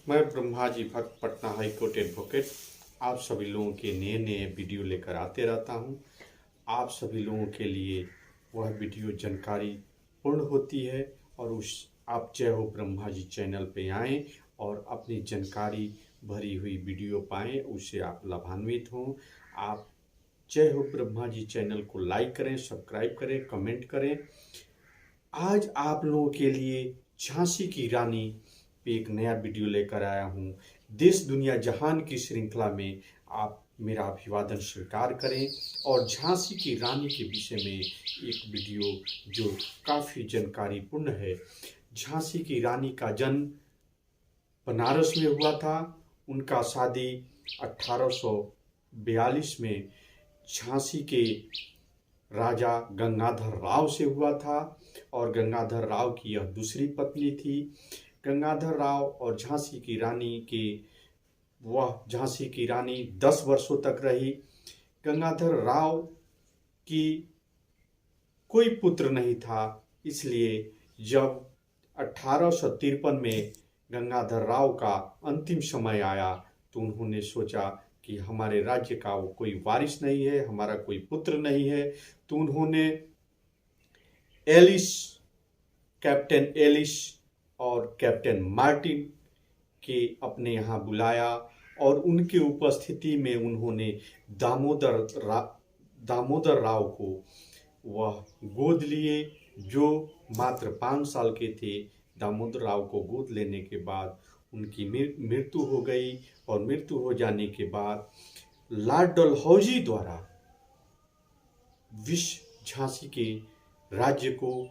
मैं ब्रह्माजी भक्त Patna high court advocate आप सभी लोगों के नए नए वीडियो लेकर आते रहता हूं। आप सभी लोगों के लिए वह वीडियो जानकारी पूर्ण होती है और उस आप जय हो ब्रह्माजी चैनल पे आएं और अपनी जानकारी भरी हुई वीडियो पाएं, उससे आप लाभान्वित हों। आप जय हो ब्रह्माजी चैनल को लाइक करें, सब्सक्राइब करें, कमेंट करें। आज आप लोगों के लिए झांसी की रानी पे एक नया वीडियो लेकर आया हूँ। देश दुनिया जहान की श्रृंखला में आप मेरा अभिवादन स्वीकार करें और झांसी की रानी के विषय में एक वीडियो जो काफ़ी जानकारीपूर्ण है। झांसी की रानी का जन्म बनारस में हुआ था। उनका शादी 1842 में झांसी के राजा गंगाधर राव से हुआ था और गंगाधर राव की यह दूसरी पत्नी थी। गंगाधर राव और झांसी की रानी के वह झांसी की रानी 10 वर्षों तक रही। गंगाधर राव की कोई पुत्र नहीं था, इसलिए जब 1853 में गंगाधर राव का अंतिम समय आया तो उन्होंने सोचा कि हमारे राज्य का वो कोई वारिस नहीं है, हमारा कोई पुत्र नहीं है। तो उन्होंने एलिस, कैप्टन एलिस और कैप्टन मार्टिन के अपने यहाँ बुलाया और उनके उपस्थिति में उन्होंने दामोदर राव को वह गोद लिए, जो मात्र 5 साल के थे। दामोदर राव को गोद लेने के बाद उनकी मृत्यु हो गई और मृत्यु हो जाने के बाद लॉर्ड डलहौजी द्वारा झांसी के राज्य को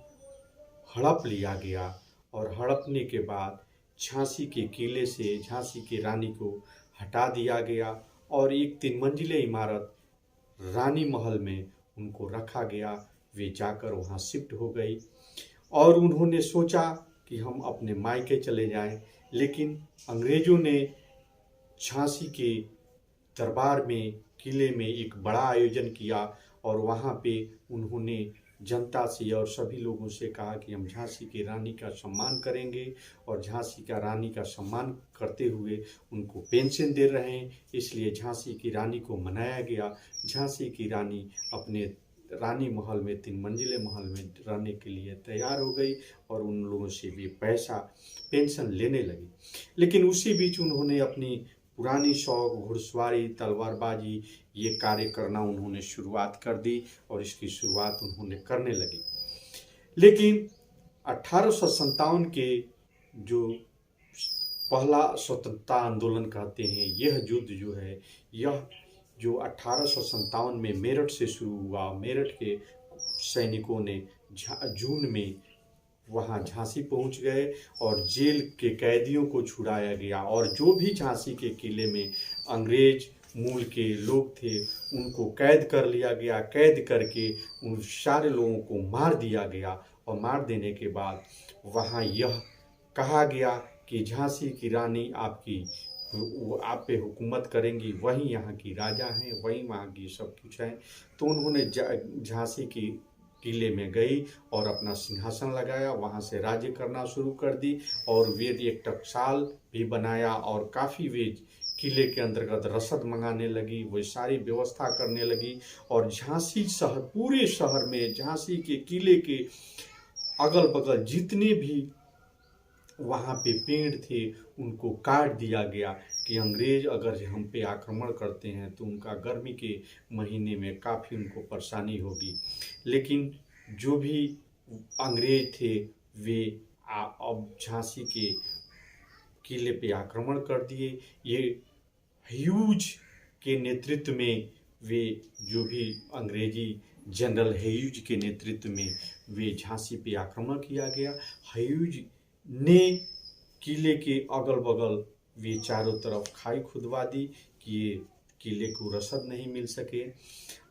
हड़प लिया गया और हड़पने के बाद झांसी के किले से झांसी की रानी को हटा दिया गया और एक 3 मंजिले इमारत रानी महल में उनको रखा गया। वे जाकर वहाँ शिफ्ट हो गई और उन्होंने सोचा कि हम अपने मायके चले जाएं, लेकिन अंग्रेजों ने झांसी के दरबार में किले में एक बड़ा आयोजन किया और वहाँ पे उन्होंने जनता से और सभी लोगों से कहा कि हम झांसी की रानी का सम्मान करेंगे और झांसी का रानी का सम्मान करते हुए उनको पेंशन दे रहे हैं, इसलिए झांसी की रानी को मनाया गया। झांसी की रानी अपने रानी महल में 3 मंजिले महल में रहने के लिए तैयार हो गई और उन लोगों से भी पेंशन लेने लगी। लेकिन उसी बीच उन्होंने अपनी पुरानी शौक घुड़सवारी, तलवारबाजी ये कार्य करना उन्होंने शुरुआत कर दी और इसकी शुरुआत उन्होंने करने लगी। लेकिन 1857 के जो पहला स्वतंत्रता आंदोलन कहते हैं, यह युद्ध जो है, यह जो 1857 में मेरठ से शुरू हुआ। मेरठ के सैनिकों ने जून में वहाँ झांसी पहुँच गए और जेल के कैदियों को छुड़ाया गया और जो भी झांसी के किले में अंग्रेज मूल के लोग थे उनको कैद कर लिया गया। कैद करके उन सारे लोगों को मार दिया गया और मार देने के बाद वहाँ यह कहा गया कि झांसी की रानी आप पे हुकूमत करेंगी, वही यहाँ की राजा हैं, वही वहाँ की सब कुछ है। तो उन्होंने झांसी की किले में गई और अपना सिंहासन लगाया, वहाँ से राज्य करना शुरू कर दी और वे एक टकसाल भी बनाया और काफ़ी वे किले के अंतर्गत रसद मंगाने लगी, वो सारी व्यवस्था करने लगी और झांसी शहर, पूरे शहर में झांसी के किले के अगल बगल जितने भी वहाँ पे पेड़ थे उनको काट दिया गया कि अंग्रेज अगर हम पे आक्रमण करते हैं तो उनका गर्मी के महीने में काफ़ी उनको परेशानी होगी। लेकिन जो भी अंग्रेज थे वे अब झांसी के किले पे आक्रमण कर दिए। ये ह्यूज के नेतृत्व में वे, जो भी अंग्रेजी जनरल ह्यूज के नेतृत्व में वे झांसी पे आक्रमण किया गया। ह्यूज ने किले के अगल बगल वे चारों तरफ खाई खुदवा दी कि ये किले को रसद नहीं मिल सके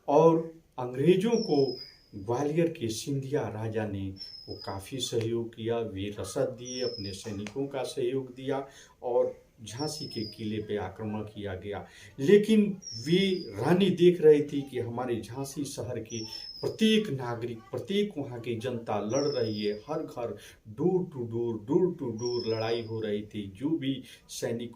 और अंग्रेजों को ग्वालियर के सिंधिया राजा ने वो काफ़ी सहयोग किया। वे रसद दिए, अपने सैनिकों का सहयोग दिया और झांसी के किले पे आक्रमण किया गया। लेकिन वे रानी देख रही थी कि हमारे झांसी शहर के प्रत्येक नागरिक, प्रत्येक वहाँ की जनता लड़ रही है। हर घर, डोर टू डोर लड़ाई हो रही थी। जो भी सैनिक,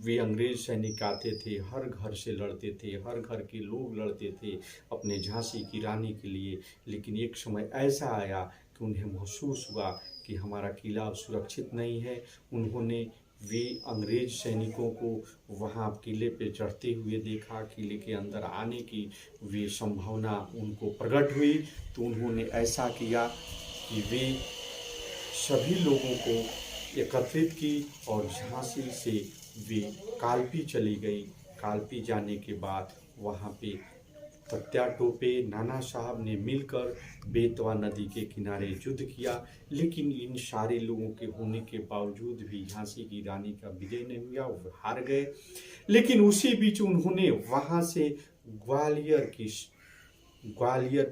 वे अंग्रेज सैनिक आते थे, हर घर से लड़ते थे, हर घर के लोग लड़ते थे अपने झांसी की रानी के लिए। लेकिन एक समय ऐसा आया कि उन्हें महसूस हुआ कि हमारा किला अब सुरक्षित नहीं है। उन्होंने, वे अंग्रेज सैनिकों को वहाँ किले पे चढ़ते हुए देखा, किले के अंदर आने की वे संभावना उनको प्रकट हुई। तो उन्होंने ऐसा किया कि वे सभी लोगों को एकत्रित की और झांसी से वे कालपी चली गई। कालपी जाने के बाद वहाँ पे तात्या टोपे, नाना साहब ने मिलकर बेतवा नदी के किनारे युद्ध किया। लेकिन इन सारे लोगों के होने के बावजूद भी झांसी की रानी का विजय नहीं हुआ, वो हार गए। लेकिन उसी बीच उन्होंने वहाँ से ग्वालियर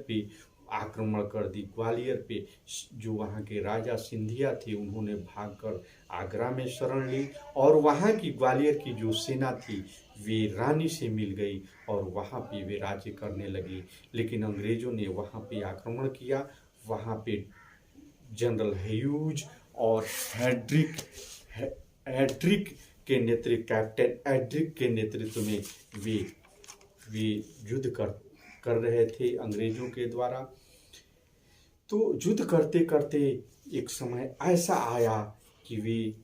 पे आक्रमण कर दी। ग्वालियर पे जो वहाँ के राजा सिंधिया थे, उन्होंने भागकर आगरा में शरण ली और वहाँ की ग्वालियर की जो सेना थी वे रानी से मिल गई और वहाँ पे वे राज्य करने लगी। लेकिन अंग्रेजों ने वहाँ पे आक्रमण किया। वहाँ पे जनरल ह्यूज और एड्रिक के नेतृत्व, कैप्टन एड्रिक के नेतृत्व में वे युद्ध कर रहे थे अंग्रेजों के द्वारा। तो युद्ध करते करते एक समय ऐसा आया कि वे,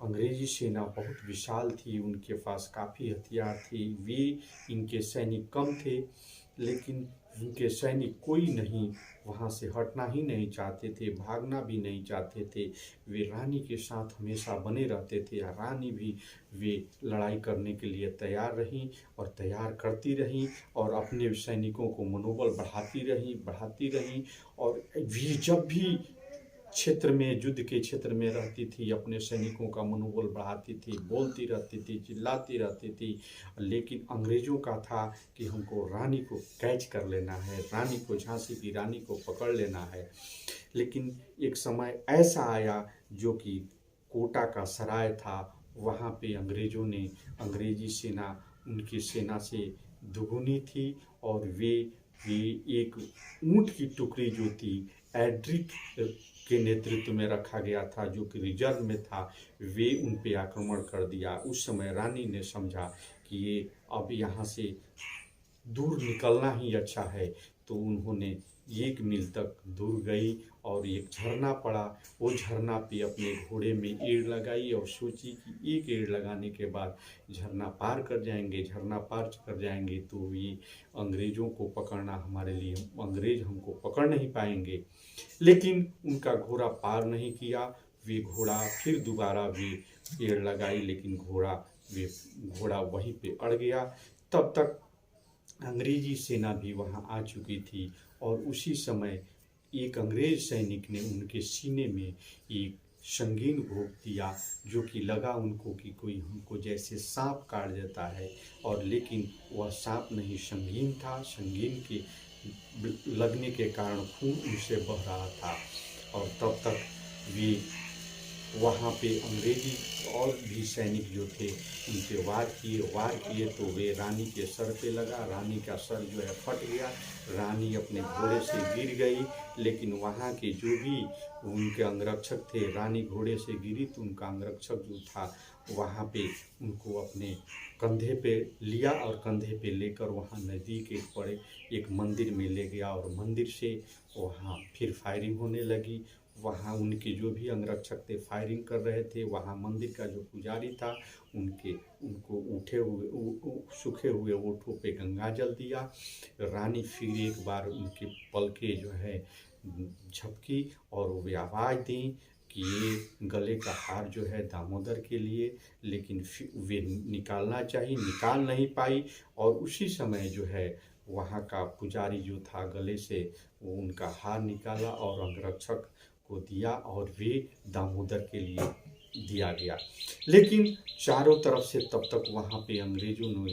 अंग्रेजी सेना बहुत विशाल थी, उनके पास काफ़ी हथियार थे, वे, इनके सैनिक कम थे। लेकिन उनके सैनिक कोई नहीं वहाँ से हटना ही नहीं चाहते थे, भागना भी नहीं चाहते थे। वे रानी के साथ हमेशा बने रहते थे। रानी भी वे लड़ाई करने के लिए तैयार रहीं और तैयार करती रहीं और अपने सैनिकों को मनोबल बढ़ाती रहीं। और वे जब भी क्षेत्र में, युद्ध के क्षेत्र में रहती थी, अपने सैनिकों का मनोबल बढ़ाती थी, बोलती रहती थी, चिल्लाती रहती थी। लेकिन अंग्रेजों का था कि हमको रानी को कैच कर लेना है, रानी को, झांसी की रानी को पकड़ लेना है। लेकिन एक समय ऐसा आया जो कि कोटा का सराय था, वहाँ पे अंग्रेजों ने, अंग्रेजी सेना उनकी सेना से दुगुनी थी और वे एक ऊँट की टुकड़ी जो थी, एड्रिक के नेतृत्व में रखा गया था, जो कि रिजर्व में था, वे उन पे आक्रमण कर दिया। उस समय रानी ने समझा कि ये अब यहाँ से दूर निकलना ही अच्छा है। तो उन्होंने 1 मील तक दूर गई और एक झरना पड़ा, वो झरना पे अपने घोड़े में एड़ लगाई और सोची कि एक एड़ लगाने के बाद झरना पार कर जाएंगे। झरना पार कर जाएंगे तो ये अंग्रेज़ों को पकड़ना हमारे लिए, अंग्रेज हमको पकड़ नहीं पाएंगे। लेकिन उनका घोड़ा पार नहीं किया। वे घोड़ा फिर दोबारा वे एड़ लगाई, लेकिन घोड़ा वहीं पे अड़ गया। तब तक अंग्रेजी सेना भी वहां आ चुकी थी और उसी समय एक अंग्रेज सैनिक ने उनके सीने में एक संगीन घोंप दिया, जो कि लगा उनको कि कोई हमको जैसे सांप काट देता है। और लेकिन वह सांप नहीं, संगीन था। संगीन के लगने के कारण खून उनसे बह रहा था। और तब तक वे वहाँ पे अंग्रेजी और भी सैनिक जो थे उन पे वार किए तो वे रानी के सर पे लगा। रानी का सर जो है फट गया, रानी अपने घोड़े से गिर गई। लेकिन वहाँ के जो भी उनके अंगरक्षक थे, रानी घोड़े से गिरी तो उनका अंगरक्षक जो था वहाँ पे उनको अपने कंधे पे लिया और कंधे पे लेकर वहाँ नज़दीक एक मंदिर में ले गया और मंदिर से वहाँ फिर फायरिंग होने लगी। वहाँ उनके जो भी अंगरक्षक थे फायरिंग कर रहे थे। वहाँ मंदिर का जो पुजारी था उनको सूखे हुए ओठों पे गंगा जल दिया। रानी फिर एक बार उनके पलके जो है झपकी और वे आवाज़ दी कि ये गले का हार जो है दामोदर के लिए, लेकिन वे निकालना चाहिए, निकाल नहीं पाई। और उसी समय जो है वहाँ का पुजारी जो था गले से वो उनका हार निकाला और अंगरक्षक को दिया और वे दामोदर के लिए दिया गया। लेकिन चारों तरफ से तब तक वहाँ पे अंग्रेजों ने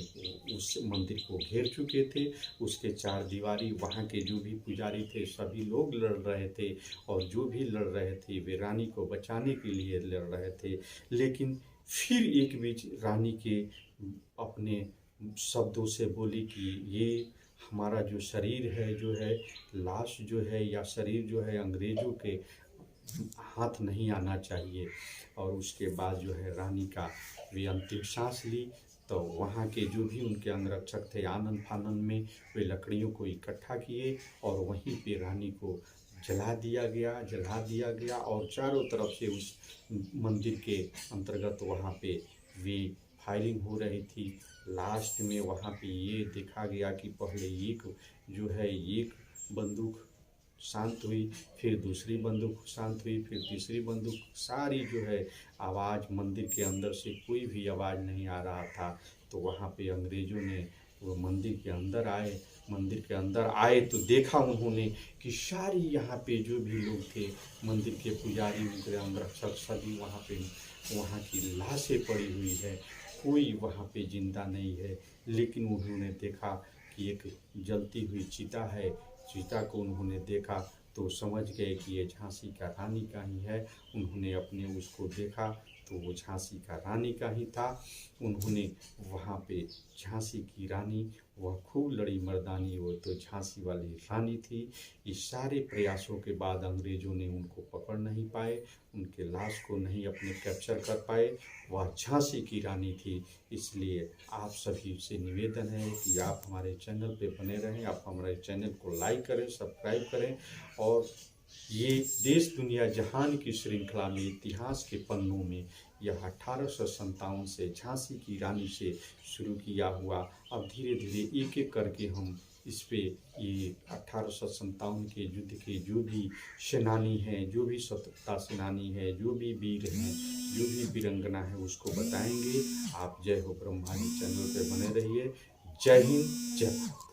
उस मंदिर को घेर चुके थे। उसके चार दीवारी, वहाँ के जो भी पुजारी थे सभी लोग लड़ रहे थे और जो भी लड़ रहे थे वे रानी को बचाने के लिए लड़ रहे थे। लेकिन फिर एक बीच रानी के अपने शब्दों से बोली कि ये हमारा जो शरीर है जो है, लाश जो है या शरीर जो है अंग्रेज़ों के हाथ नहीं आना चाहिए। और उसके बाद जो है रानी का वे अंतिम सांस ली। तो वहाँ के जो भी उनके अंगरक्षक थे आनन फानन में वे लकड़ियों को इकट्ठा किए और वहीं पे रानी को जला दिया गया और चारों तरफ से उस मंदिर के अंतर्गत वहाँ पे वे फायरिंग हो रही थी। लास्ट में वहाँ पे ये देखा गया कि पहले एक जो है एक बंदूक शांत हुई, फिर दूसरी बंदूक शांत हुई, फिर तीसरी बंदूक, सारी जो है आवाज़ मंदिर के अंदर से कोई भी आवाज़ नहीं आ रहा था। तो वहाँ पे अंग्रेज़ों ने वो मंदिर के अंदर आए तो देखा उन्होंने कि सारी यहाँ पे जो भी लोग थे, मंदिर के पुजारी, उनके अंगरक्षक सभी वहाँ की लाशें पड़ी हुई है, कोई वहाँ पे जिंदा नहीं है। लेकिन उन्होंने देखा कि एक जलती हुई चिता है, चीता को उन्होंने देखा तो समझ गए कि ये झांसी का रानी का ही है। उन्होंने अपने उसको देखा तो वो झांसी का रानी का ही था। उन्होंने वहाँ पे झांसी की रानी, वह खूब लड़ी मर्दानी, वो तो झांसी वाली रानी थी। इस सारे प्रयासों के बाद अंग्रेज़ों ने उनको पकड़ नहीं पाए, उनके लाश को नहीं अपने कैप्चर कर पाए। वह झांसी की रानी थी। इसलिए आप सभी से निवेदन है कि आप हमारे चैनल पे बने रहें, आप हमारे चैनल को लाइक करें, सब्सक्राइब करें और ये देश दुनिया जहान की श्रृंखला में इतिहास के पन्नों में यह 1857 से झांसी की रानी से शुरू किया हुआ, अब धीरे धीरे एक एक करके हम इस पे ये 1857 के युद्ध के जो भी सेनानी हैं, जो भी स्वतंत्रता सेनानी है, जो भी वीर हैं, जो भी वीरंगना है, उसको बताएंगे। आप जय हो ब्रह्माजी चैनल पे बने रहिए। जय हिंद, जय भारत।